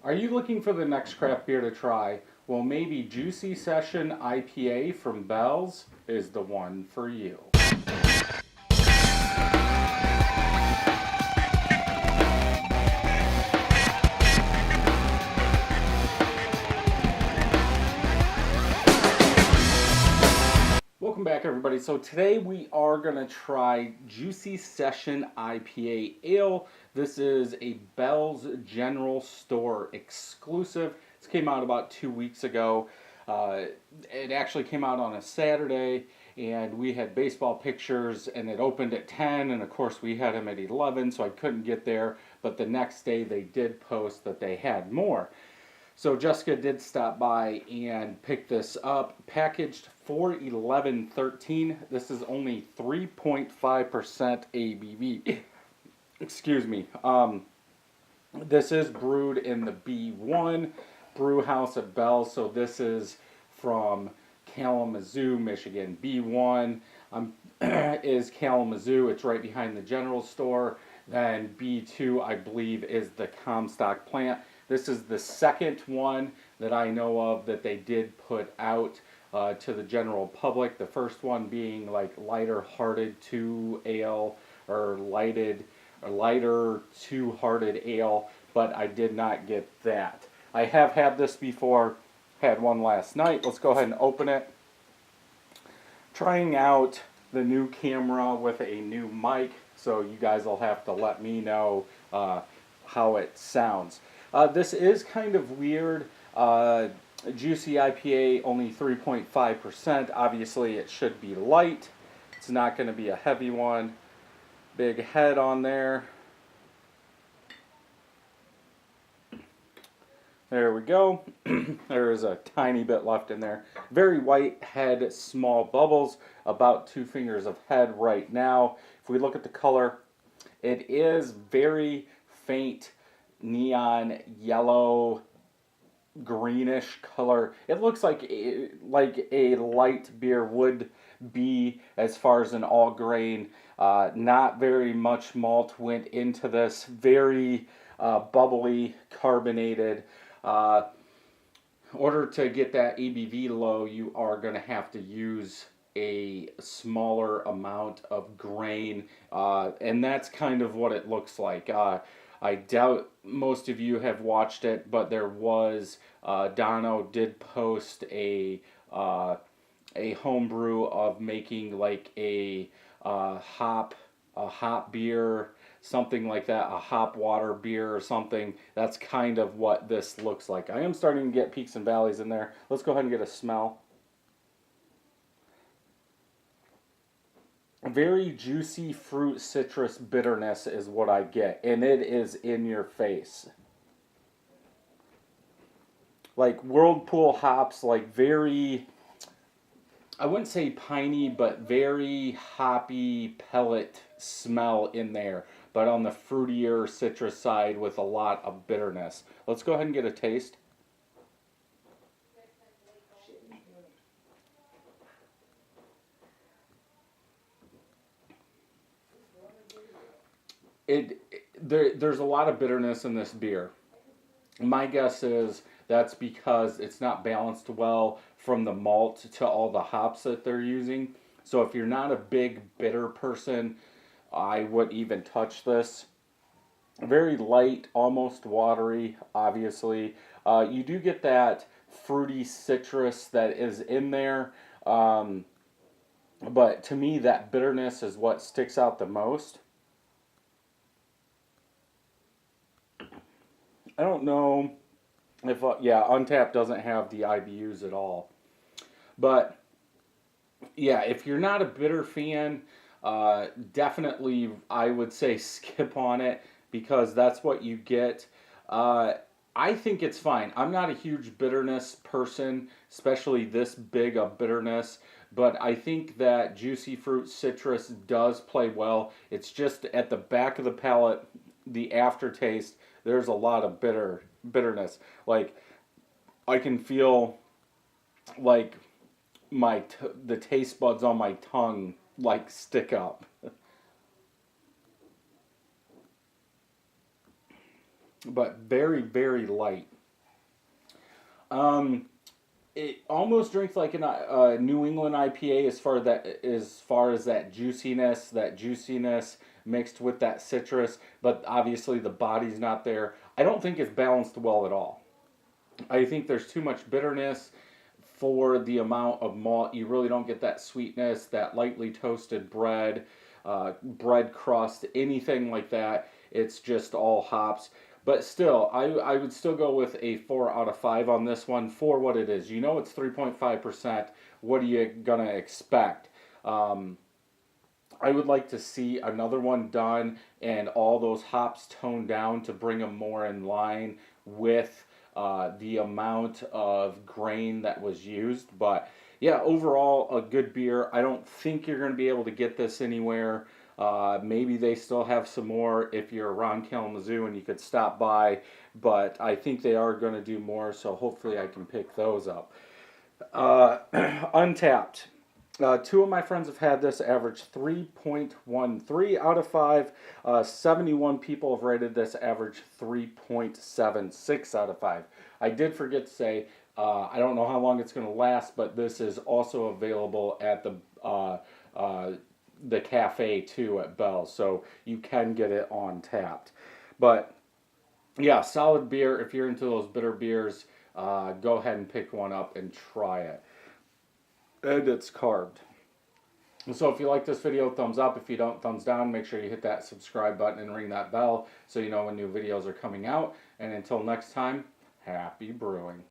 Are you looking for the next craft beer to try? Well, maybe Juicy Session IPA from Bell's is the one for you. Welcome back, everybody. So today we are going to try Juicy Session IPA Ale. This is a Bell's General Store exclusive. This came out about 2 weeks ago. It actually came out on a Saturday, and we had baseball pictures, and it opened at 10, and of course we had them at 11, so I couldn't get there. But the next day they did post that they had more. So Jessica did stop by and pick this up, packaged for $11.13. This is only 3.5% ABV. Excuse me. This is brewed in the B1 brew house at Bell's. So this is from Kalamazoo, Michigan. B1 is Kalamazoo. It's right behind the general store. Then B2, I believe, is the Comstock plant. This is the second one that I know of that they did put out to the general public. The first one being like lighter hearted 2 ale or lighter 2 hearted ale, but I did not get that. I have had this before, had one last night. Let's go ahead and open it. Trying out the new camera with a new mic, so you guys will have to let me know how it sounds. This is kind of weird. Juicy IPA, only 3.5%. Obviously, it should be light. It's not going to be a heavy one. Big head on there. There we go. There is a tiny bit left in there. Very white head, small bubbles. About 2 fingers of head right now. If we look at the color, it is very faint neon yellow greenish color. It looks like a light beer would be as far as an all grain. Not very much malt went into this. Very bubbly, carbonated. In order to get that ABV low, you are going to have to use a smaller amount of grain, and that's kind of what it looks like. I doubt most of you have watched it, but there was, Dono did post a homebrew of making like a hop beer, something like that, a hop water beer or something. That's kind of what this looks like. I am starting to get peaks and valleys in there. Let's go ahead and get a smell. Very juicy fruit citrus bitterness is what I get, and it is in your face. Like Whirlpool hops, like very, I wouldn't say piney, but very hoppy pellet smell in there, but on the fruitier citrus side with a lot of bitterness. Let's go ahead and get a taste. There's a lot of bitterness in this beer. My guess is that's because it's not balanced well from the malt to all the hops that they're using. So if you're not a big bitter person, I wouldn't even touch this. Very light, almost watery, obviously. You do get that fruity citrus that is in there. But to me, that bitterness is what sticks out the most. I don't know if, Untapped doesn't have the IBUs at all. But, yeah, if you're not a bitter fan, definitely I would say skip on it because that's what you get. I think it's fine. I'm not a huge bitterness person, especially this big of bitterness. But I think that juicy fruit citrus does play well. It's just at the back of the palate, the aftertaste, there's a lot of bitterness. Like, I can feel like the taste buds on my tongue like stick up. but very, very light. Um, it almost drinks like a New England IPA as far as that juiciness mixed with that citrus, but obviously the body's not there. I don't think it's balanced well at all. I think there's too much bitterness for the amount of malt. You really don't get that sweetness, that lightly toasted bread crust, anything like that. It's just all hops. But still, I would still go with a 4 out of 5 on this one for what it is. You know it's 3.5%. What are you going to expect? Um, I would like to see another one done and all those hops toned down to bring them more in line with the amount of grain that was used. But yeah, overall, a good beer. I don't think you're going to be able to get this anywhere. Maybe they still have some more if you're around Kalamazoo and you could stop by, but I think they are going to do more, so hopefully I can pick those up. Untapped. Two of my friends have had this, average 3.13 out of 5. 71 people have rated this, average 3.76 out of 5. I did forget to say, I don't know how long it's going to last, but this is also available at the cafe too at Bell's, so you can get it on tapped. But yeah, solid beer. If you're into those bitter beers, go ahead and pick one up and try it. And it's carved. So if you like this video, thumbs up. If you don't, thumbs down. Make sure you hit that subscribe button and ring that bell so you know when new videos are coming out. And until next time, happy brewing.